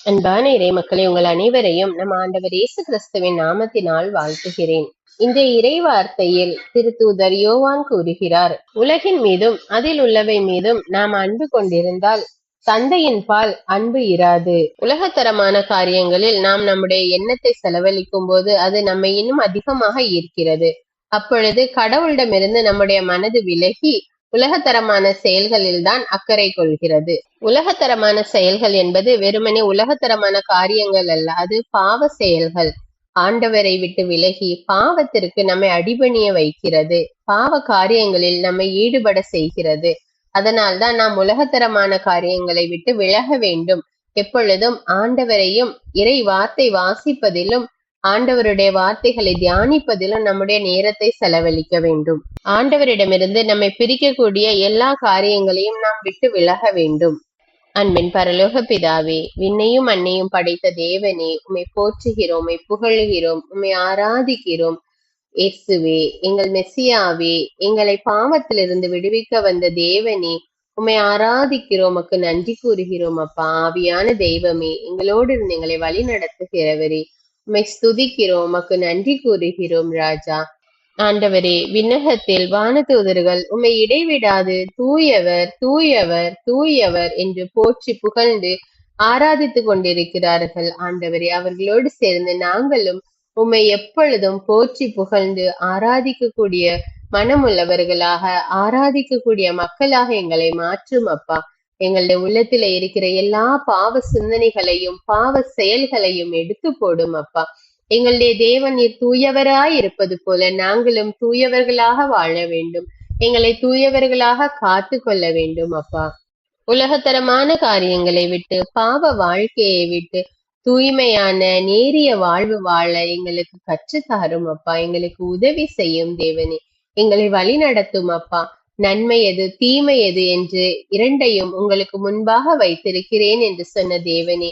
அன்பான இறை மக்களை உங்கள் அனைவரையும் நம் ஆண்டவர் இயேசு கிறிஸ்துவின் நாமத்தினால் வாழ்த்துகிறேன். இன்றைய இறை வார்த்தையில் திருத்தூதர் யோவான் கூறுகிறார், உலகின் மீதும் அதில் உள்ளவை மீதும் நாம் அன்பு கொண்டிருந்தால் தந்தையின் பால் அன்பு இராது. உலகத்தரமான காரியங்களில் நாம் நம்முடைய எண்ணத்தை செலவழிக்கும் போது அது நம்மை இன்னும் அதிகமாக ஈர்க்கிறது. அப்பொழுது கடவுளிடமிருந்து நம்முடைய மனது விலகி உலகத்தரமான செயல்களில் தான் அக்கறை கொள்கிறது. உலகத்தரமான செயல்கள் என்பது வெறுமனே உலகத்தரமான காரியங்கள் அல்ல, அது பாவ செயல்கள். ஆண்டவரை விட்டு விலகி பாவத்திற்கு நம்மை அடிபணிய வைக்கிறது, பாவ காரியங்களில் நம்மை ஈடுபட செய்கிறது. அதனால்தான் நாம் உலகத்தரமான காரியங்களை விட்டு விலக வேண்டும். எப்பொழுதும் ஆண்டவரையும் இறை வார்த்தை வாசிப்பதிலும் ஆண்டவருடைய வார்த்தைகளை தியானிப்பதிலும் நம்முடைய நேரத்தை செலவழிக்க வேண்டும். ஆண்டவரிடமிருந்து நம்மை பிரிக்கக்கூடிய எல்லா காரியங்களையும் நாம் விட்டு விலக வேண்டும். அன்பின் பரலோக பிதாவே, விண்ணையும் மண்ணையும் படைத்த தேவனே, உம்மை போற்றுகிறோம், உம்மை புகழுகிறோம், உம்மை ஆராதிக்கிறோம். இயேசுவே, எங்கள் மெசியாவே, எங்களை பாவத்திலிருந்து விடுவிக்க வந்த தேவனே, உம்மை ஆராதிக்கிறோம், உமக்கு நன்றி கூறுகிறோம். அப்பா, ஆவியான தெய்வமே, எங்களோடு இருந்து எங்களை வழி நடத்துகிறவரே, உம்மை ஸ்துதிக்கிறோம், உமக்கு நன்றி கூறுகிறோம். ராஜா ஆண்டவரே, விண்ணகத்தில் வானதூதர்கள் உம்மை இடைவிடாது தூயவர் தூயவர் தூயவர் என்று போற்றி புகழ்ந்து ஆராதித்து கொண்டிருக்கிறார்கள். ஆண்டவரே, அவர்களோடு சேர்ந்து நாங்களும் உம்மை எப்பொழுதும் போற்றி புகழ்ந்து ஆராதிக்கக்கூடிய மனமுள்ளவர்களாக, ஆராதிக்கக்கூடிய மக்களாக எங்களை மாற்றும். அப்பா, எங்களுடைய உள்ளத்துல இருக்கிற எல்லா பாவ சிந்தனைகளையும் பாவ செயல்களையும் எடுத்து போடும். அப்பா, எங்களுடைய தேவன் நீர் தூயவராய் இருப்பது போல நாங்களும் தூயவர்களாக வாழ வேண்டும். எங்களை தூயவர்களாக காத்து கொள்ள வேண்டும். அப்பா, உலகத்தரமான காரியங்களை விட்டு பாவ வாழ்க்கையை விட்டு தூய்மையான நேரிய வாழ்வு வாழ எங்களுக்கு கற்றுத்தாரும். அப்பா, எங்களுக்கு உதவி செய்யும் தேவனே, எங்களை வழி நடத்தும். அப்பா, நன்மை எது தீமை எது என்று இரண்டையும் உங்களுக்கு முன்பாக வைத்திருக்கிறேன் என்று சொன்ன தேவனே,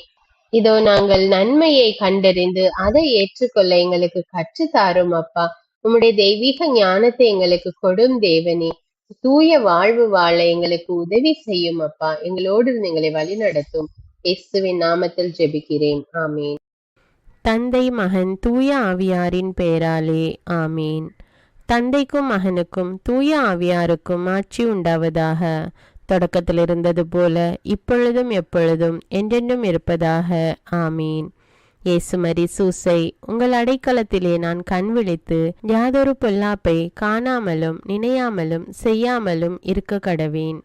இதோ நாங்கள் நன்மையை கண்டறிந்து அதை ஏற்றுக்கொள்ள எங்களுக்கு கற்றுத்தாரும். அப்பா, உம்முடைய தெய்வீக ஞானத்தை எங்களுக்கு கொடும் தேவனே, தூய வாழ்வு வாழ எங்களுக்கு உதவி செய்யும். அப்பா, எங்களோடு இருந்து எங்களை வழி நடத்தும். இயேசுவின் நாமத்தில் ஜெபிக்கிறேன், ஆமீன். தந்தை மகன் தூய ஆவியாரின் பெயராலே ஆமீன். தந்தைக்கும் மகனுக்கும் தூய ஆவியாருக்கும் ஆட்சி உண்டாவதாக. தொடக்கத்தில் இருந்தது போல இப்பொழுதும் எப்பொழுதும் என்றென்றும் இருப்பதாக ஆமீன். இயேசுமரி சூசை, உங்கள் அடைக்கலத்திலே நான் கண் விழித்து யாதொரு பொல்லாப்பை காணாமலும் நினையாமலும் செய்யாமலும் இருக்க கடவேன்.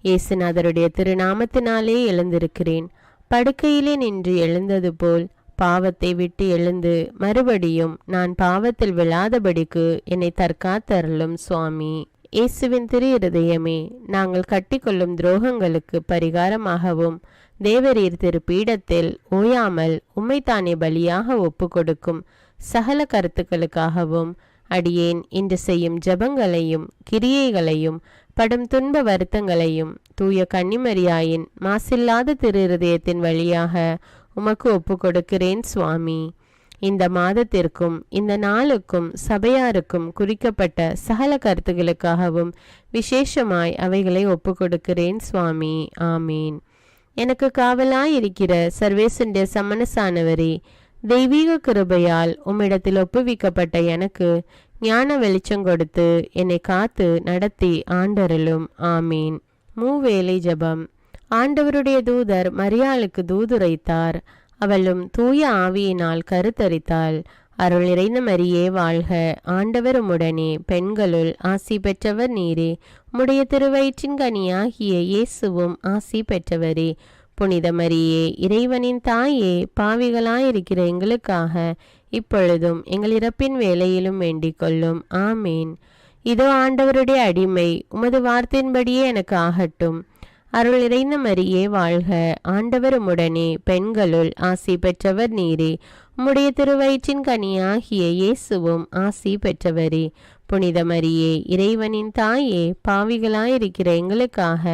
இயேசுநாதருடைய திருநாமத்தினாலே எழுந்திருக்கிறேன். படுக்கையிலே நின்று எழுந்தது போல் பாவத்தை விட்டு எழுந்து மறுபடியும் நான் பாவத்தில் விழாதபடிக்கு என்னை தற்காத்தருளும் சுவாமி. இயேசுவின் திரு இருதயமே, நாங்கள் கட்டிக்கொள்ளும் துரோகங்களுக்கு பரிகாரமாகவும் தேவரீர் திரு பீடத்தில் ஓயாமல் உம்மைத்தானே பலியாக ஒப்பு கொடுக்கும் சகல கருத்துக்களுக்காகவும் அடியேன் இன்று செய்யும் ஜபங்களையும் கிரியைகளையும் படும் துன்ப வருத்தங்களையும் தூய கன்னிமரியாயின் மாசில்லாத திரு இருதயத்தின் வழியாக உமக்கு ஒப்பு கொடுக்கிறேன் சுவாமி. இந்த மாதத்திற்கும் இந்த நாளுக்கும் சபையாருக்கும் குறிக்கப்பட்ட சகல கருத்துகளுக்காகவும் விசேஷமாய் அவைகளை ஒப்பு கொடுக்கிறேன் சுவாமி. ஆமீன். எனக்கு காவலாயிருக்கிற சர்வேசனுடைய சமணசானவரே, தெய்வீக கிருபையால் உம்மிடத்தில் ஒப்புவிக்கப்பட்ட எனக்கு ஞான வெளிச்சம் கொடுத்து என்னை காத்து நடத்தி ஆண்டருளும். ஆமீன். மூவேளை ஜபம். ஆண்டவருடைய தூதர் மரியாளுக்கு தூதுரைத்தார். அவளும் தூய ஆவியினால் கருத்தரித்தாள். அருள் நிறைந்த மரியே வாழ்க, ஆண்டவர் உம்முடனே, பெண்களுள் ஆசி பெற்றவர் நீரே. உம்முடைய திருவயிற்றின் கனியாகிய இயேசுவும் ஆசி பெற்றவரே. புனித மரியே, இறைவனின் தாயே, பாவிகளாயிருக்கிற எங்களுக்காக இப்பொழுதும் எங்கள் இறப்பின் வேளையிலும் வேண்டிக் கொள்ளும். ஆமீன். இதோ ஆண்டவருடைய அடிமை, உமது வார்த்தையின்படியே எனக்கு ஆகட்டும். அருள் நிறைந்த மரியே வாழ்க, ஆண்டவர் உம்முடனே, பெண்களுள் ஆசி பெற்றவர் நீரே. உம்முடைய திருவயிற்றின் கனியாகிய இயேசுவும் ஆசி பெற்றவரே. புனித மரியே, இறைவனின் தாயே, பாவிகளாயிருக்கிற எங்களுக்காக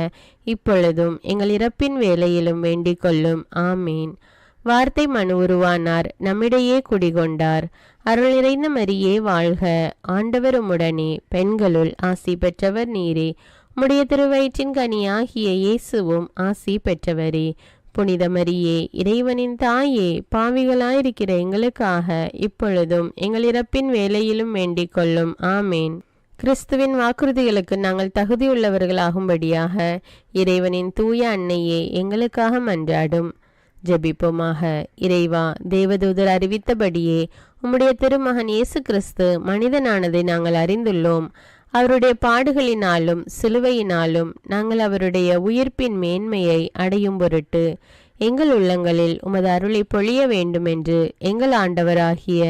இப்பொழுதும் எங்கள் இறப்பின் வேளையிலும் வேண்டிக் கொள்ளும். ஆமீன். வார்த்தை மனு உருவானார், நம்மிடையே குடிகொண்டார். அருள் நிறைந்த மரியே வாழ்க, ஆண்டவர் உம்முடனே, பெண்களுள் ஆசி பெற்றவர் நீரே. உம்முடைய திருவயிற்றின் கனியாகிய இயேசுவும் ஆசி பெற்றவரே. புனித மரியே, இறைவனின் தாயே, பாவிகளாயிருக்கிற எங்களுக்காக இப்பொழுதும் எங்கள் இறப்பின் வேளையிலும் வேண்டிக் கொள்ளும். ஆமேன். கிறிஸ்துவின் வாக்குறுதிகளுக்கு நாங்கள் தகுதியுள்ளவர்களாகும்படியாக இறைவனின் தூய அன்னையே எங்களுக்காக மன்றாடும். ஜெபிப்போமாக. இறைவா, தேவதூதர் அறிவித்தபடியே உம்முடைய திருமகன் இயேசு கிறிஸ்து மனிதனானதை நாங்கள் அறிந்துள்ளோம். அவருடைய பாடுகளினாலும் சிலுவையினாலும் நாங்கள் அவருடைய உயிர்ப்பின் மேன்மையை அடையும் பொருட்டு எங்கள் உள்ளங்களில் உமது அருளை பொழிய வேண்டுமென்று எங்கள் ஆண்டவராகிய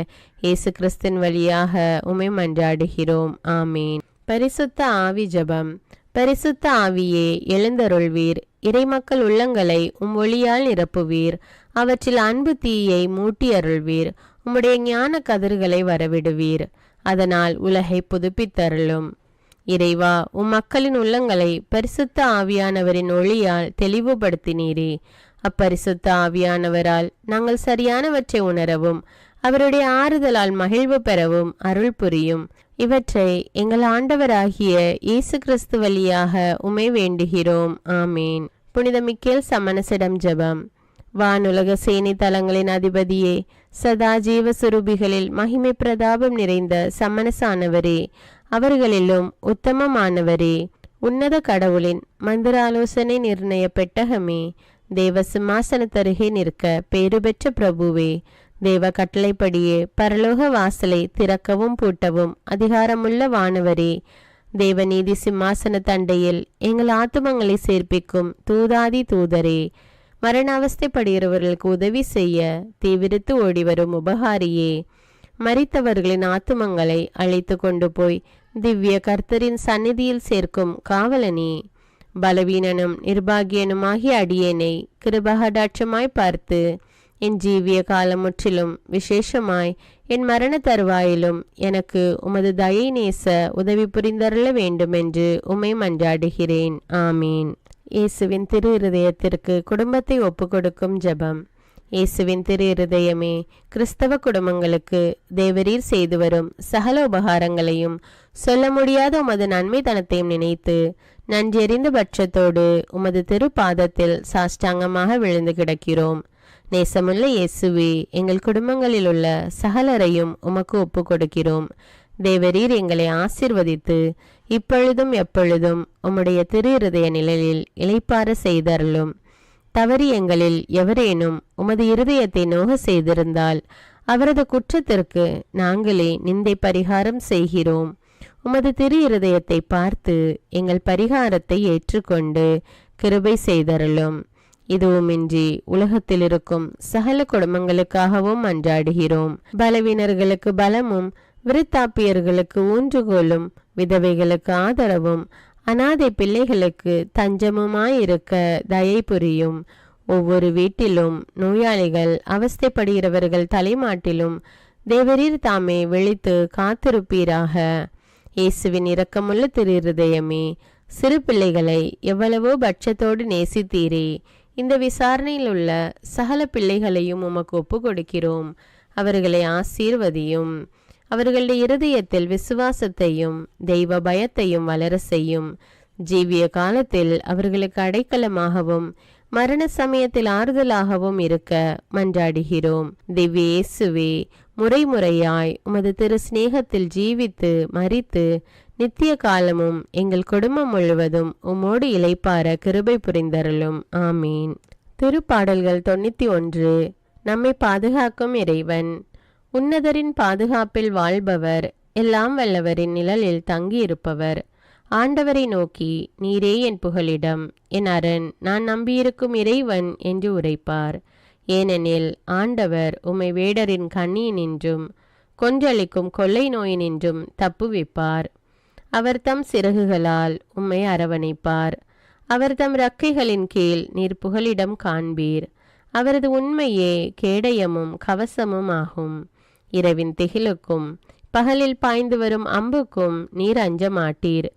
இயேசு கிறிஸ்தின் வழியாக உம்மை மன்றாடுகிறோம். ஆமீன். பரிசுத்த ஆவி ஜெபம். பரிசுத்த ஆவியே, எழுந்தருள்வீர். இறைமக்கள் உள்ளங்களை ஒளியால் நிரப்புவீர். அவற்றில் அன்பு தீயை மூட்டி அருள்வீர். உம்முடைய ஞான கதிர்களை வரவிடுவீர். அதனால் உலகை புதுப்பித்தருளும். இறைவா, மக்களின் உள்ளங்களை பரிசுத்த ஆவியானவரின் ஒளியால் தெளிவுபடுத்தினீரே. அப்பரிசுத்த ஆவியானவரால் நாங்கள் சரியானவற்றை உணரவும் அவருடைய ஆறுதலால் மகிழ்வு பெறவும் அருள் புரியும். இவற்றை எங்கள் ஆண்டவராகிய இயேசு கிறிஸ்து வழியாக உம்மை வேண்டுகிறோம். ஆமேன். புனித மிக்கேல் சமணசிடம் ஜெபம். வானுலக சேனை தலங்களின் அதிபதியே, சதா ஜீவ சுரூபிகளில் மகிமை பிரதாபம் நிறைந்த சமணசானவரே, அவர்களிலும் உத்தமமானவரே, உன்னத கடவுளின் மந்திராலோசனை நிர்ணய பெட்டகமே, தேவ சிம்மாசனத்தருகே நிற்க பேறு பெற்ற பிரபுவே, தேவ கட்டளைப்படியே பரலோக வாசலை திறக்கவும் பூட்டவும் அதிகாரமுள்ள வானவரே, தேவநீதி சிம்மாசன தண்டையில் எங்கள் ஆத்துமங்களை சேர்ப்பிக்கும் தூதாதி தூதரே, மரண அவஸ்தைப்படுகிறவர்களுக்கு உதவி செய்ய தீவிரித்து ஓடிவரும் உபகாரியே, மரித்தவர்களின் ஆத்துமங்களை அழைத்து கொண்டு போய் திவ்ய கர்த்தரின் சந்நிதியில் சேர்க்கும் காவலனே, பலவீனனும் நிர்பாகியனுமாகிய அடியேனை கிருபகடாட்சமாய் பார்த்து என் ஜீவிய காலம் முற்றிலும் விசேஷமாய் என் மரண தருவாயிலும் எனக்கு உமது தயை நேச உதவி புரிந்தருள வேண்டுமென்று உம்மை மன்றாடுகிறேன். ஆமீன். இயேசுவின் திரு இருதயத்திற்கு குடும்பத்தை ஒப்புக்கொடுக்கும் ஜெபம். இயேசுவின் திரு இருதயமே, கிறிஸ்தவ குடும்பங்களுக்கு தேவரீர் செய்து வரும் சகல உபகாரங்களையும் சொல்ல முடியாத உமது நன்மைத்தனத்தையும் நினைத்து நன்றியறிந்த பட்சத்தோடு உமது திரு பாதத்தில் சாஷ்டாங்கமாக விழுந்து கிடக்கிறோம். நேசமுள்ள இயேசுவே, எங்கள் குடும்பங்களில் உள்ள சகலரையும் உமக்கு ஒப்பு கொடுக்கிறோம். தேவரீர் எங்களை ஆசிர்வதித்து இப்பொழுதும் எப்பொழுதும் உம்முடைய திரு இருதய நிழலில் இளைப்பாற செய்தருளும். தவறி எங்களில் எவரேனும் உமது இருதயத்தை நோக செய்திருந்தால் அவரது குற்றத்திற்கு நாங்களே நிந்தை பரிகாரம் செய்கிறோம். உமது திரு இருதயத்தை பார்த்து எங்கள் பரிகாரத்தை ஏற்றுக்கொண்டு கிருபை செய்தருளும். இதுவுமின்றி உலகத்தில் இருக்கும் சகல குடும்பங்களுக்காகவும் மன்றாடுகிறோம். பலவீனர்களுக்கு பலமும், விருத்தாப்பியர்களுக்கு ஊன்றுகோலும், விதவைகளுக்கு ஆதரவும், அநாதை பிள்ளைகளுக்கு தஞ்சமுமாயிருக்க தயை புரியும். ஒவ்வொரு வீட்டிலும் நோயாளிகள் அவஸ்தைப்படுகிறவர்கள் தலைமாட்டிலும் தேவரீர் தாமே விழித்து காத்திருப்பீராக. இயேசுவின் இரக்கமுள்ள திரு இருதயமே, சிறு பிள்ளைகளை எவ்வளவோ பட்சத்தோடு நேசித்தீரே. இந்த விசாரணையில் உள்ள சகல பிள்ளைகளையும் உமக்கு ஒப்பு கொடுக்கிறோம். அவர்களை ஆசீர்வதியும். அவர்களுடைய இருதயத்தில் விசுவாசத்தையும் தெய்வ பயத்தையும் வளர செய்யும். ஜீவிய காலத்தில் அவர்களுக்கு அடைக்கலமாகவும் மரண சமயத்தில் ஆறுதலாகவும் இருக்க மன்றாடுகிறோம். திவ்ய இயேசுவே, முறைமுறையாய் உமது திரு சிநேகத்தில் ஜீவித்து மரித்து நித்திய காலமும் எங்கள் குடும்பம் முழுவதும் உம்மோடு இளைப்பார கிருபை புரிந்தருளும். ஆமீன். திருப்பாடல்கள் 91. நம்மை பாதுகாக்கும் இறைவன். உன்னதரின் பாதுகாப்பில் வாழ்பவர், எல்லாம் வல்லவரின் நிழலில் தங்கியிருப்பவர். ஆண்டவரை நோக்கி, நீரே என் புகலிடம், என் அரண், நான் நம்பியிருக்கும் இறைவன் என்று உரைப்பார். ஏனெனில் ஆண்டவர் உம்மை வேடரின் கண்ணியினின்றும் கொன்றளிக்கும் கொள்ளை நோயினின்றும் தப்புவிப்பார். அவர் தம் சிறகுகளால் உம்மை அரவணைப்பார். அவர் தம் இறக்கைகளின் கீழ் நீர் புகலிடம் காண்பீர். அவரது உண்மையே கேடயமும் கவசமும் ஆகும். இரவின் திகிலுக்கும் பகலில் பாய்ந்து வரும் அம்புக்கும் நீர் அஞ்ச மாட்டீர்.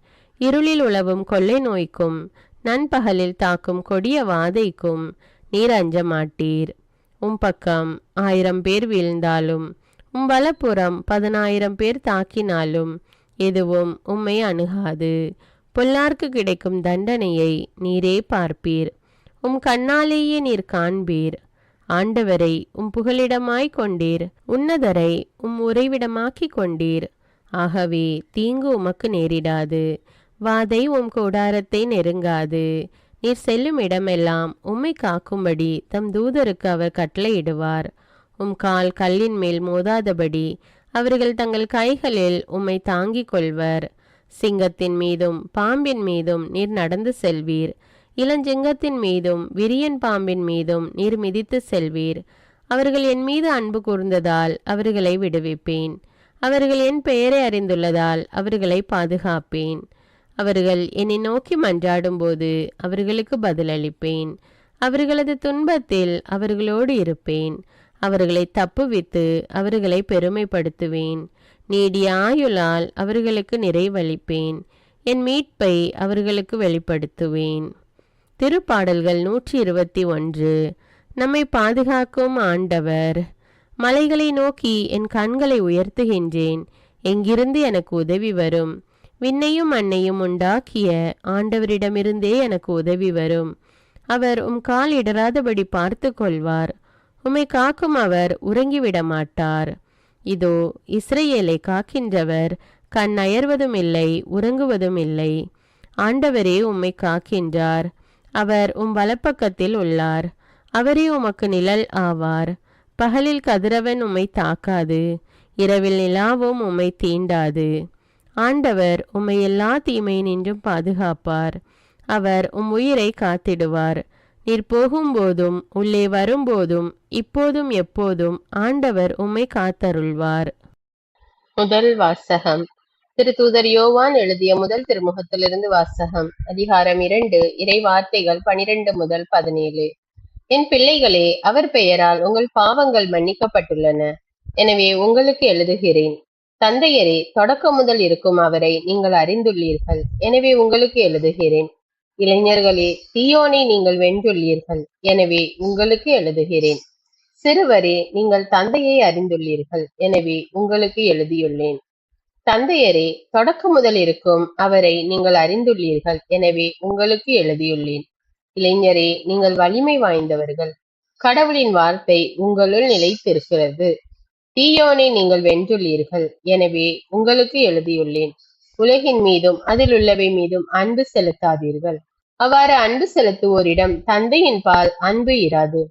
இருளில் உலவும் கொள்ளை நோய்க்கும் நண்பகலில் தாக்கும் கொடிய வாதைக்கும் நீர் அஞ்ச மாட்டீர். பக்கம் 1000 பேர் வீழ்ந்தாலும் வலப்புறம் 10,000 பேர் தாக்கினாலும் எதுவும் உம்மை அணுகாது. பொல்லார்க்கு கிடைக்கும் தண்டனையை நீரே பார்ப்பீர். உம் கண்ணாலேயே நீர் காண்பீர். ஆண்டவரை உம் புகலிடமாய் கொண்டீர், உன்னதரை உம் உறைவிடமாக்கிக் கொண்டீர். ஆகவே தீங்கு உமக்கு நேரிடாது, வாதை உம் கூடாரத்தை நெருங்காது. நீர் செல்லும் இடமெல்லாம் உம்மை காக்கும்படி தம் தூதருக்கு அவர் கட்டளையிடுவார். உம் கால் கல்லின் மேல் மோதாதபடி அவர்கள் தங்கள் கைகளில் உம்மை தாங்கிக் கொள்வர். சிங்கத்தின் மீதும் பாம்பின் மீதும் நீர் நடந்து செல்வீர், இளஞ்சிங்கத்தின் மீதும் விரியன் பாம்பின் மீதும் நீர் மிதித்து செல்வீர். அவர்கள் என் மீது அன்பு கூர்ந்ததால் அவர்களை விடுவிப்பேன். அவர்கள் என் பெயரை அறிந்துள்ளதால் அவர்களை பாதுகாப்பேன். அவர்கள் என்னை நோக்கி மன்றாடும்போது அவர்களுக்கு பதிலளிப்பேன். அவர்களது துன்பத்தில் அவர்களோடு இருப்பேன். அவர்களை தப்புவித்து அவர்களை பெருமைப்படுத்துவேன். நீடிய ஆயுளால் அவர்களுக்கு நிறைவளிப்பேன். என் மீட்பை அவர்களுக்கு வெளிப்படுத்துவேன். திருப்பாடல்கள் 121. நம்மை பாதுகாக்கும் ஆண்டவர். மலைகளை நோக்கி என் கண்களை உயர்த்துகின்றேன். எங்கிருந்து எனக்கு உதவி வரும்? விண்ணையும் மண்ணையும் உண்டாக்கிய ஆண்டவரிடமிருந்தே எனக்கு உதவி வரும். அவர் உம் கால் இடராதபடி பார்த்து கொள்வார். உம்மை காக்கும் அவர் உறங்கிவிட மாட்டார். இதோ இஸ்ரவேலை காக்கின்றவர் கண் அயர்வதும் இல்லை, உறங்குவதும் இல்லை. ஆண்டவரே உம்மை காக்கின்றார். அவர் உம் வலப்பக்கத்தில் உள்ளார். அவரே உமக்கு நிழல் ஆவார். பகலில் கதிரவன் உம்மை தாக்காது, இரவில் நிலாவும் உம்மை தீண்டாது. ஆண்டவர் உம்மை எல்லா தீமையினின்றும் பாதுகாப்பார். அவர் உம் உயிரை காத்திடுவார். நீர் போகும்போதும் உள்ளே வரும்போதும் இப்போதும் எப்போதும் ஆண்டவர் உம்மை காத்தருள்வார். முதல் வாசகம். திருத்தூதர் யோவான் எழுதிய முதல் திருமுகத்திலிருந்து வாசகம். அதிகாரம் 2, இறை வார்த்தைகள் 12 முதல் 17. என் பிள்ளைகளே, அவர் பெயரால் உங்கள் பாவங்கள் மன்னிக்கப்பட்டுள்ளன. எனவே உங்களுக்கு எழுதுகிறேன். தந்தையரே, தொடக்கம் முதல் இருக்கும் அவரை நீங்கள் அறிந்துள்ளீர்கள். எனவே உங்களுக்கு எழுதுகிறேன். இளைஞர்களே, தீயோனை நீங்கள் வென்றுள்ளீர்கள். எனவே உங்களுக்கு எழுதுகிறேன். சிறுவரே, நீங்கள் தந்தையை அறிந்துள்ளீர்கள். எனவே உங்களுக்கு எழுதியுள்ளேன். தந்தையரே, தொடக்கம் முதல் இருக்கும் அவரை நீங்கள் அறிந்துள்ளீர்கள். எனவே உங்களுக்கு எழுதியுள்ளேன். இளைஞரே, நீங்கள் வலிமை வாய்ந்தவர்கள். கடவுளின் வார்த்தை உங்களுள் நிலைத்திருக்கிறது. தீயோனை நீங்கள் வென்றுள்ளீர்கள். எனவே உங்களுக்கு எழுதியுள்ளேன். உலகின் மீதும் அதில் உள்ளவை மீதும் அன்பு செலுத்தாதீர்கள். அவ்வாறு அன்பு செலுத்துவோரிடம் தந்தையின் பால் அன்பு இராது.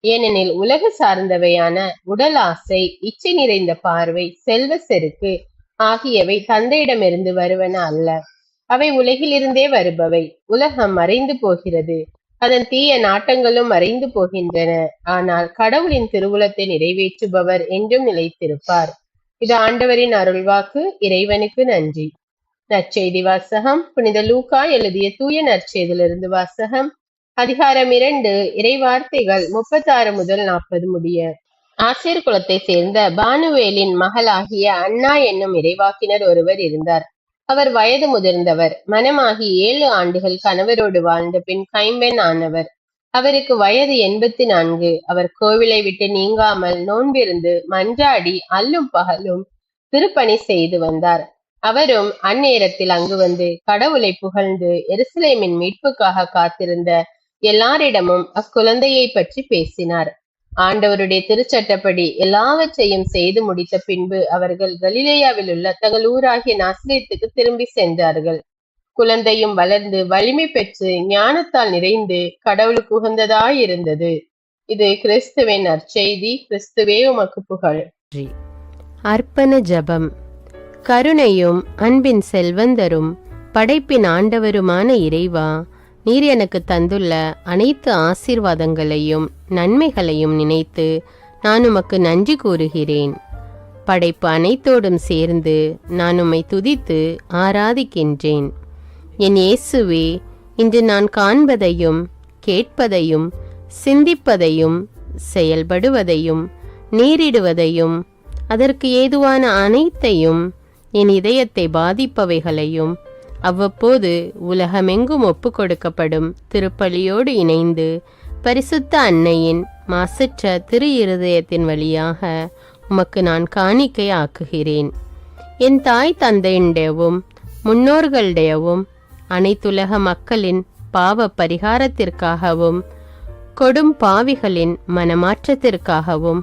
ஏனெனில் உலக சார்ந்தவையான உடல் ஆசை, இச்சை நிறைந்த பார்வை, செல்வ செருக்கு ஆகியவை தந்தையிடமிருந்து வருவன அல்ல. அவை உலகிலிருந்தே வருபவை. உலகம் மறைந்து போகிறது, அதன் தீய நாட்டங்களும் மறைந்து போகின்றன. ஆனால் கடவுளின் திருவுளத்தை நிறைவேற்றுபவர் என்றும் நிலைத்திருப்பார். இது ஆண்டவரின் அருள்வாக்கு. இறைவனுக்கு நன்றி. நற்செய்தி வாசகம். புனித லூக்கா எழுதிய தூய நற்செய்தியிலிருந்து வாசகம். அதிகாரம் 2, இறை வார்த்தைகள் 36 முதல் 40 முடிய. ஆசேர் குலத்தை சேர்ந்த பானுவேலின் மகளாகிய அன்னா என்னும் இறைவாக்கினர் ஒருவர் இருந்தார். அவர் வயது முதிர்ந்தவர். மனமாகி 7 ஆண்டுகள் கணவரோடு வாழ்ந்த பின் கைம்பெண் ஆனவர். அவருக்கு வயது 84. அவர் கோவிலை விட்டு நீங்காமல் நோன்பிருந்து மன்றாடி அல்லும் பகலும் திருப்பணி செய்து வந்தார். அவரும் அந்நேரத்தில் அங்கு வந்து கடவுளை புகழ்ந்து எருசலேமின் மீட்புக்காக காத்திருந்த எல்லாரிடமும் அக்குழந்தையை பற்றி பேசினார். ஆண்டவருடைய திருச்சட்டப்படி எல்லாவற்றையும் செய்து முடித்த பின்பு அவர்கள் கலிலேயாவில் உள்ள தங்கள் ஊராகிய நாசரேத்துக்கு திரும்பி சென்றார்கள். குழந்தையும் வளர்ந்து வலிமை பெற்று ஞானத்தால் நிறைந்து கடவுளுக்கு உகந்ததாயிருந்தது. இது கிறிஸ்துவின் நற்செய்தி. கிறிஸ்துவே உமக்கு புகழ். அர்ப்பண ஜெபம். கருணையும் அன்பின் செல்வந்தரும் படைப்பின் ஆண்டவருமான இறைவா, நீர் எனக்கு தந்துள்ள அனைத்து ஆசீர்வாதங்களையும் நன்மைகளையும் நினைத்து நான் உமக்கு நன்றி கூறுகிறேன். படைப்பு அனைத்தோடும் சேர்ந்து நான் உம்மை துதித்து ஆராதிக்கின்றேன். என் இயேசுவே, இன்று நான் காண்பதையும் கேட்பதையும் சிந்திப்பதையும் செயல்படுவதையும் நேரிடுவதையும் அதற்கு ஏதுவான அனைத்தையும் என் இதயத்தை பாதிப்பவைகளையும் அவ்வப்போது உலகமெங்கும் ஒப்பு கொடுக்கப்படும் திருப்பலியோடு இணைந்து பரிசுத்த அன்னையின் மாசற்ற திரு இருதயத்தின் வழியாக உமக்கு நான் காணிக்கை ஆக்குகிறேன். என் தாய் தந்தையுடையவும் முன்னோர்களுடையவும் அனைத்துலக மக்களின் பாவ பரிகாரத்திற்காகவும் கொடும் பாவிகளின் மனமாற்றத்திற்காகவும்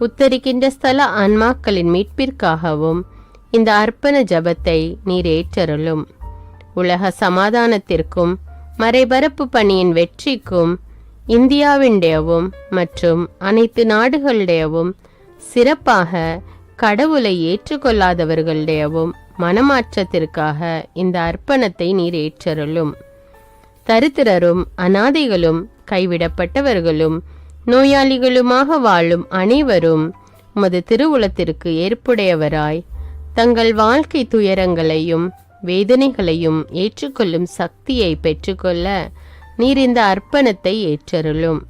உத்தரிக்கின்ற ஸ்தல ஆன்மாக்களின் மீட்பிற்காகவும் இந்த அர்ப்பண ஜபத்தை நீர் ஏற்றருளும். உலக சமாதானத்திற்கும் மறைபரப்பு பணியின் வெற்றிக்கும் இந்தியாவின்டையவும் மற்றும் அனைத்து நாடுகளுடையவும் சிறப்பாக கடவுளை ஏற்றுக்கொள்ளாதவர்களுடையவும் மனமாற்றத்திற்காக இந்த அர்ப்பணத்தை நீர் ஏற்றருளும். தரித்திரரும் அனாதைகளும் கைவிடப்பட்டவர்களும் நோயாளிகளுமாக வாழும் அனைவரும் உமது திருவுளத்திற்கு ஏற்புடையவராய் தங்கள் வாழ்க்கை துயரங்களையும் வேதனைகளையும் ஏற்றுக்கொள்ளும் சக்தியை பெற்றுக்கொள்ள நீர் இந்த அர்ப்பணத்தை ஏற்றருளும்.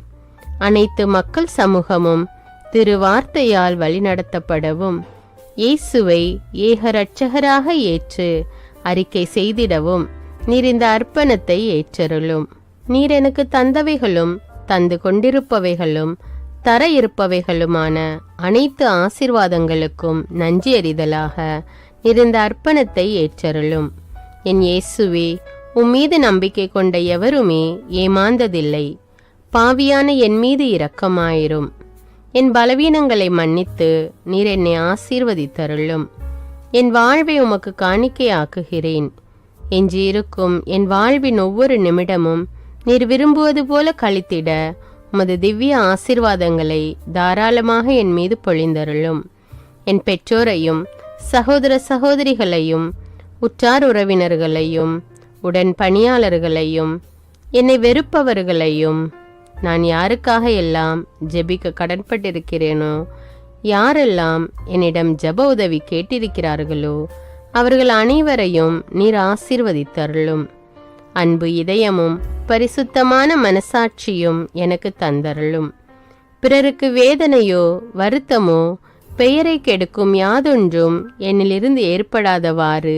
அனைத்து மக்கள் சமூகமும் திருவார்த்தையால் வழிநடத்தப்படவும் இயேசுவை ஏக இரட்சகராக ஏற்று அறிக்கை செய்திடவும் நீர் இந்த அர்ப்பணத்தை ஏற்றருளும். நீர் எனக்கு தந்தவைகளும் தந்து கொண்டிருப்பவைகளும் தர இருப்பவைகளுமான அனைத்து ஆசீர்வாதங்களுக்கும் நன்றி அறிதலாக நீர் இந்த அர்ப்பணத்தை ஏற்றருளும். என் இயேசுவே, உம்மீது நம்பிக்கை கொண்ட எவருமே ஏமாந்ததில்லை. பாவியான என் மீது இரக்கமாயிரும். என் பலவீனங்களை மன்னித்து நீர் என்னை ஆசீர்வதித்தருளும். என் வாழ்வை உமக்கு காணிக்கையாக்குகிறேன். எஞ்சியிருக்கும் என் வாழ்வின் ஒவ்வொரு நிமிடமும் நீர் விரும்புவது போல கழித்திட உமது திவ்ய ஆசீர்வாதங்களை தாராளமாக என் மீது பொழிந்தருளும். என் பெற்றோரையும் சகோதர சகோதரிகளையும் உற்றார் உறவினர்களையும் உடன் பணியாளர்களையும் என்னை வெறுப்பவர்களையும் நான் யாருக்காக எல்லாம் ஜெபிக்க கடன்பட்டிருக்கிறேனோ, யாரெல்லாம் என்னிடம் ஜெப உதவி கேட்டிருக்கிறார்களோ அவர்கள் அனைவரையும் நீர் ஆசீர்வதித்தருளும். அன்பு இதயமும் பரிசுத்தமான மனசாட்சியும் எனக்கு தந்தருளும். பிறருக்கு வேதனையோ வருத்தமோ பெயரை கெடுக்கும் யாதொன்றும் என்னிலிருந்து ஏற்படாதவாறு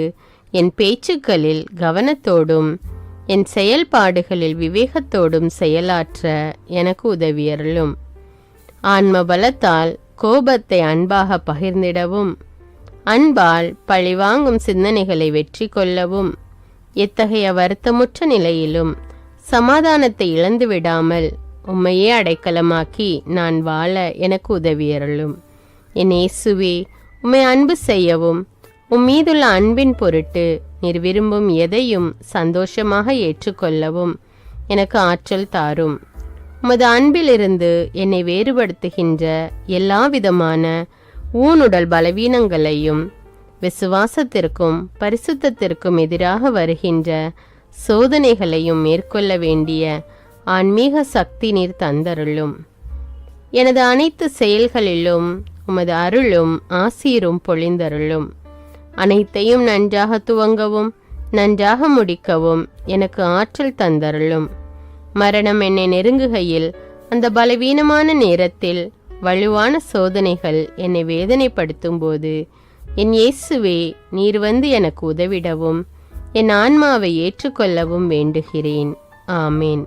என் பேச்சுக்களில் கவனத்தோடும் என் செயல்பாடுகளில் விவேகத்தோடும் செயலாற்ற எனக்கு உதவியருளும். ஆன்ம பலத்தால் கோபத்தை அன்பாக பகிர்ந்திடவும் அன்பால் பழிவாங்கும் சிந்தனைகளை வெற்றி கொள்ளவும் எத்தகைய வருத்தமுற்ற நிலையிலும் சமாதானத்தை இழந்து விடாமல் உம்மையே அடைக்கலமாக்கி நான் வாழ எனக்கு உதவியருளும். என் இயேசுவே, உம்மை அன்பு செய்யவும் உம்மீதுள்ள அன்பின் பொருட்டு நீர் விரும்பும் எதையும் சந்தோஷமாக ஏற்றுக்கொள்ளவும் எனக்கு ஆற்றல் தாரும். உமது அன்பிலிருந்து என்னை வேறுபடுத்துகின்ற எல்லா விதமான ஊனுடல் பலவீனங்களையும் விசுவாசத்திற்கும் பரிசுத்தத்திற்கும் எதிராக வருகின்ற சோதனைகளையும் மேற்கொள்ள வேண்டிய ஆன்மீக சக்தி நீர் தந்தருளும். எனது அனைத்து செயல்களிலும் உமது அருளும் ஆசீரும் பொழிந்தருளும். அனைத்தையும் நன்றாக துவங்கவும் நன்றாக முடிக்கவும் எனக்கு ஆற்றல் தந்தருளும். மரணம் என்னை நெருங்குகையில் அந்த பலவீனமான நேரத்தில் வலுவான சோதனைகள் என்னை வேதனைப்படுத்தும் போது என் இயேசுவே, நீர் வந்து எனக்கு உதவிடவும் என் ஆன்மாவை ஏற்றுக்கொள்ளவும் வேண்டுகிறேன். ஆமேன்.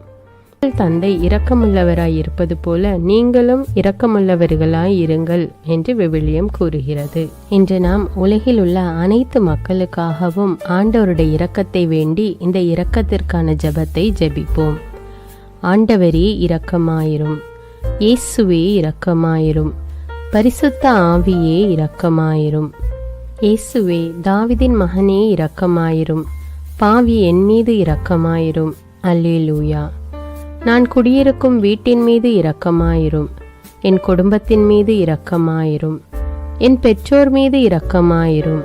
தந்தை இரக்கமுள்ளவராய் இருப்பது போல நீங்களும் இரக்கமுள்ளவர்களாய் இருங்கள் என்று விவிலியம் கூறுகிறது. இன்று நாம் உலகில் உள்ள அனைத்து மக்களுக்காகவும் ஆண்டவருடைய இரக்கத்தை வேண்டி இந்த இரக்கத்திற்கான ஜெபத்தை ஜெபிப்போம். ஆண்டவரே இரக்கமாயிரும். இயேசுவே இரக்கமாயிரும். பரிசுத்த ஆவியே இரக்கமாயிரும். இயேசுவே, தாவீதின் மகனே இரக்கமாயிரும். பாவி என் மீது இரக்கமாயிரும். அல்லேலூயா. நான் குடியிருக்கும் வீட்டின் மீது இரக்கமாயிரும். என் குடும்பத்தின் மீது இரக்கமாயிரும். என் பெற்றோர் மீது இரக்கமாயிரும்.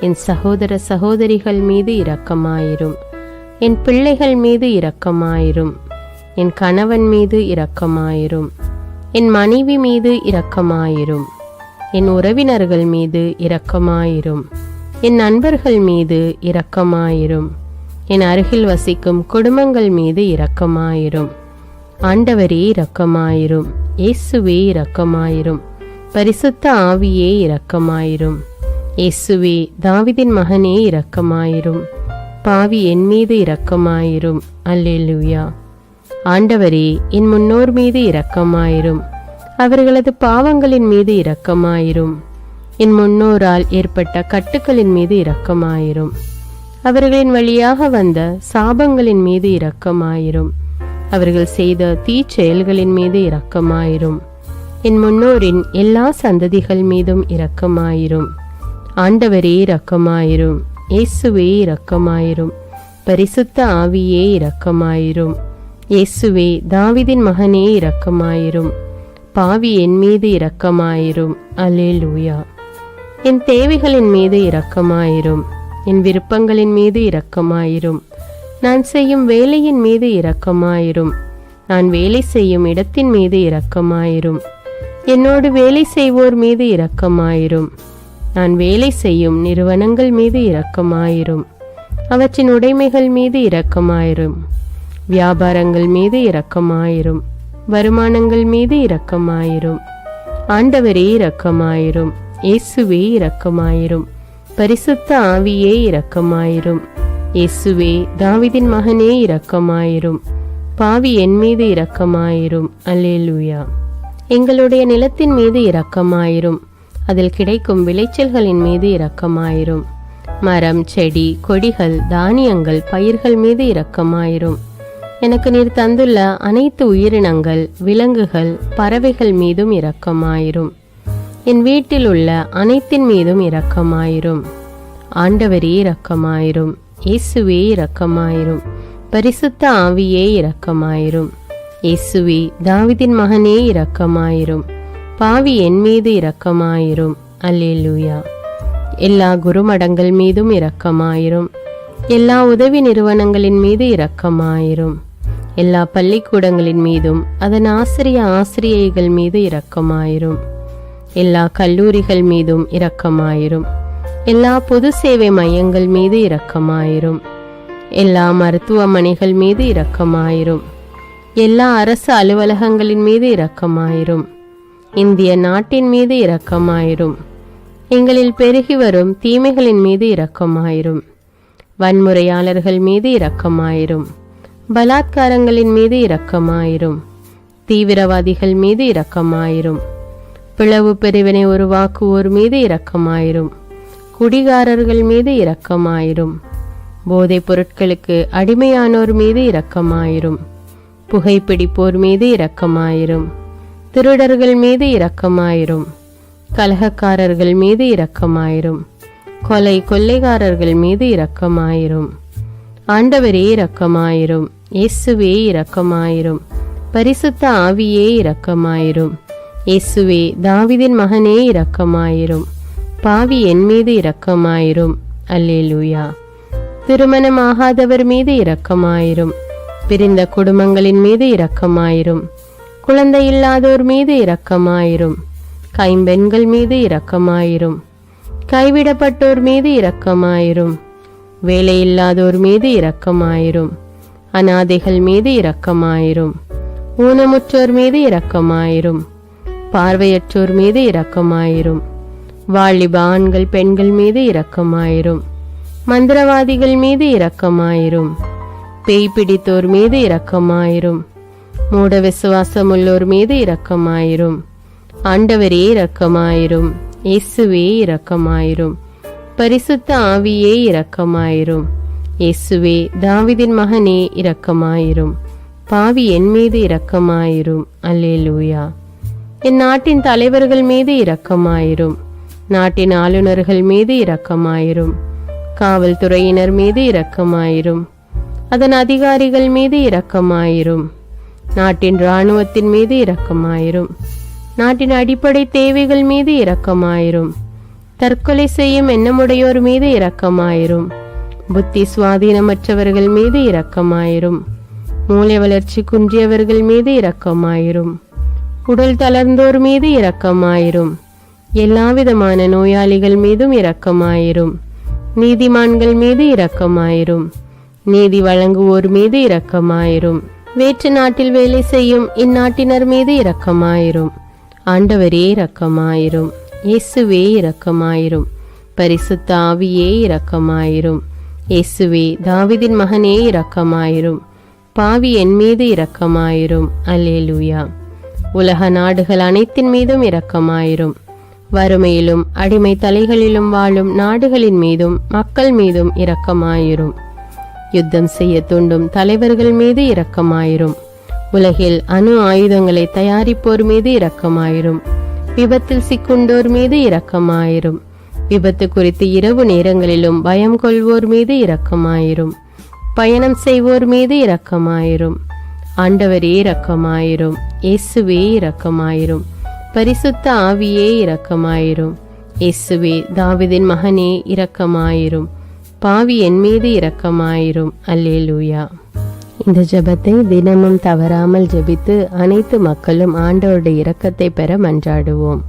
என் சகோதர சகோதரிகள் மீது இரக்கமாயிரும். என் பிள்ளைகள் மீது இரக்கமாயிரும். என் கணவன் மீது இரக்கமாயிரும். என் மனைவி மீது இரக்கமாயிரும். என் உறவினர்கள் மீது இரக்கமாயிரும். என் நண்பர்கள் மீது இரக்கமாயிரும். என் அருகில் வசிக்கும் குடும்பங்கள் மீது இரக்கமாயிரும். ஆண்டவரே இரக்கமாயிரும். இயேசுவே இரக்கமாயிரும். பரிசுத்த ஆவியே இரக்கமாயிரும். இயேசுவே, தாவீதின் மகனே இரக்கமாயிரும். பாவி என் மீது இரக்கமாயிரும். அல்லேலூயா. ஆண்டவரே, என் முன்னோர் மீது இரக்கமாயிரும். அவர்களது பாவங்களின் மீது இரக்கமாயிரும். என் முன்னோரால் ஏற்பட்ட கட்டுக்களின் மீது இரக்கமாயிரும். அவர்களின் வழியாக வந்த சாபங்களின் மீது இரக்கமாயிரும். அவர்கள் செய்த தீச்செயல்களின் மீது இரக்கமாயிரும். என் முன்னோரின் எல்லா சந்ததிகள் மீதும் இரக்கமாயிரும். ஆண்டவரே இரக்கமாயிரும். இயேசுவே இரக்கமாயிரும். பரிசுத்த ஆவியே இரக்கமாயிரும். இயேசுவே தாவீதின் மகனே இரக்கமாயிரும். பாவி என் மீது இரக்கமாயிரும். அல்லேலூயா. என் தேவைகளின் மீது இரக்கமாயிரும். என் விருப்பங்களின் மீது இரக்கமாயிரும். நான் செய்யும் வேலையின் மீது இரக்கமாயிரும். நான் வேலை செய்யும் இடத்தின் மீது இரக்கமாயிரும். என்னோடு வேலை செய்வோர் மீது இரக்கமாயிரும். நான் வேலை செய்யும் நிறுவனங்கள் மீது இரக்கமாயிரும். அவற்றின் உடைமைகள் மீது இரக்கமாயிரும். வியாபாரங்கள் மீது இரக்கமாயிரும். வருமானங்கள் மீது இரக்கமாயிரும். ஆண்டவரே இரக்கமாயிரும். இயேசுவே இரக்கமாயிரும். பரிசுத்த ஆவியே இரக்கமாயிரும். இயேசுவே தாவீதின் மகனே இரக்கமாயிரும். பாவி என் மீது இரக்கமாயிரும். அல்லேலூயா. எங்களுடைய நிலத்தின் மீது இரக்கமாயிரும். அதில் கிடைக்கும் விளைச்சல்களின் மீது இரக்கமாயிரும். மரம், செடி, கொடிகள், தானியங்கள், பயிர்கள் மீது இரக்கமாயிரும். எனக்கு நீர் தந்துள்ள அனைத்து உயிரினங்கள், விலங்குகள், பறவைகள் மீதும் இரக்கமாயிரும். என் வீட்டில் உள்ள அனைத்தின் மீதும் இரக்கமாயிரும். ஆண்டவரே இரக்கமாயிரும். இயேசுவே இரக்கமாயிரும். பரிசுத்த ஆவியே இரக்கமாயிரும். இயேசுவே தாவீதின் மகனே இரக்கமாயிரும். பாவி என் மீது இரக்கமாயிரும். அல்லேலூயா. எல்லா குருமடங்கள் மீதும் இரக்கமாயிரும். எல்லா உதவி நிறுவனங்களின் மீது இரக்கமாயிரும். எல்லா பள்ளிக்கூடங்களின் மீதும் அதன் ஆசிரியைகள் மீது இரக்கமாயிரும். எல்லா கல்லூரிகள் மீதும் இரக்கமாயிரும். எல்லா பொது சேவை மையங்கள் மீது இரக்கமாயிரும். எல்லா மருத்துவமனைகள் மீது இரக்கமாயிரும். எல்லா அரசு அலுவலகங்களின் மீது இரக்கமாயிரும். இந்திய நாட்டின் மீது இரக்கமாயிரும். எங்களில் பெருகி வரும் தீமைகளின் மீது இரக்கமாயிரும். வன்முறையாளர்கள் மீது இரக்கமாயிரும். பலாத்காரங்களின் மீது இரக்கமாயிரும். தீவிரவாதிகள் மீது இரக்கமாயிரும். பிளவு பிரிவினை உருவாக்குவோர் மீது இரக்கமாயிரும். குடிகாரர்கள் மீது இரக்கமாயிரும். போதைப் பொருட்களுக்கு அடிமையானோர் மீது இரக்கமாயிரும். புகைப்பிடிப்போர் மீது இரக்கமாயிரும். திருடர்கள் மீது இரக்கமாயிரும். கலகக்காரர்கள் மீது இரக்கமாயிரும். கொள்ளைக்காரர்கள் மீது இரக்கமாயிரும். ஆண்டவரே இரக்கமாயிரும். இயேசுவே இரக்கமாயிரும். பரிசுத்த ஆவியே இரக்கமாயிரும். இயேசுவே தாவீதின் மகனே இரக்கமாயிரும். பாவி என் மீது இரக்கமாயிரும். அல்லேலூயா. திருமணமாகாதவர் மீது இரக்கமாயிரும். பிரிந்த குடும்பங்களின் மீது இரக்கமாயிரும். குழந்தை இல்லாதோர் மீது இரக்கமாயிரும். கைம்பெண்கள் மீது இரக்கமாயிரும். கைவிடப்பட்டோர் மீது இரக்கமாயிரும். வேலையில்லாதோர் மீது இரக்கமாயிரும். அனாதைகள் மீது இரக்கமாயிரும். ஊனமுற்றோர் மீது இரக்கமாயிரும். பார்வையற்றோர் மீது இரக்கமாயிரும். வாலிப ஆண்கள் பெண்கள் மீது இரக்கமாயிரும். மந்திரவாதிகள் மீது இரக்கமாயிரும். பேய் பிடித்தோர் மீது இரக்கமாயிரும். மூட விசுவாசமுள்ளோர் மீது இரக்கமாயிரும். ஆண்டவரே இரக்கமாயிரும். இயேசுவே இரக்கமாயிரும். பரிசுத்த ஆவியே இரக்கமாயிரும். இயேசுவே தாவீதின் மகனே இரக்கமாயிரும். பாவி என் மீது இரக்கமாயிரும். அல்லேலூயா. என் நாட்டின் தலைவர்கள் மீது இரக்கமாயிரும். நாட்டின் ஆளுநர்கள் மீது இரக்கமாயிரும். காவல்துறையினர் மீது இரக்கமாயிரும். அதன் அதிகாரிகள் மீது இரக்கமாயிரும். நாட்டின் இராணுவத்தின் மீது இரக்கமாயிரும். நாட்டின் அடிப்படை தேவைகள் மீது இரக்கமாயிரும். தற்கொலை செய்யும் எண்ணமுடையோர் மீது இரக்கமாயிரும். புத்தி சுவாதீனமற்றவர்கள் மீது இரக்கமாயிரும். மூளை வளர்ச்சி குன்றியவர்கள் மீது இரக்கமாயிரும். உடல் தளர்ந்தோர் மீது இரக்கமாயிரும். எல்லாவிதமான நோயாளிகள் மீதும் இரக்கமாயிரும். நீதிமான்கள் மீது இரக்கமாயிரும். நீதி வழங்குவோர் மீது இரக்கமாயிரும். வேற்று நாட்டில் வேலை செய்யும் இந்நாட்டினர் மீது இரக்கமாயிரும். ஆண்டவரே இரக்கமாயிரும். இயேசுவே இரக்கமாயிரும். பரிசுத்த ஆவியே இரக்கமாயிரும். இயேசுவே தாவீதின் மகனே இரக்கமாயிரும். பாவி என் மீது இரக்கமாயிரும். அல்லேலூயா. உலக நாடுகள் அனைத்தின் மீதும் இரக்கமாயிரும். வறுமையிலும் அடிமை தலைகளிலும் வாழும் நாடுகளின் மீதும் மக்கள் மீதும் இரக்கமாயிரும். யுத்தம் செய்ய தூண்டும் தலைவர்கள் மீது இரக்கமாயிரும். உலகில் அணு ஆயுதங்களை தயாரிப்போர் மீது இரக்கமாயிரும். விபத்தில் சிக்குண்டோர் மீது இரக்கமாயிரும். விபத்து குறித்து இரவு நேரங்களிலும் பயம் கொள்வோர் மீது இரக்கமாயிரும். பயணம் செய்வோர் மீது இரக்கமாயிரும். ஆண்டவரே இரக்கமாயிரும். இயேசுவே இரக்கமாயிரும். பரிசுத்த ஆவியே இரக்கமாயிரும். இயேசுவே தாவீதின் மகனே இரக்கமாயிரும். பாவி என் மீது இரக்கமாயிரும். அல்லேலூயா. இந்த ஜெபத்தை தினமும் தவறாமல் ஜெபித்து அனைத்து மக்களும் ஆண்டவருடைய இரக்கத்தை பெற மன்றாடுவோம்.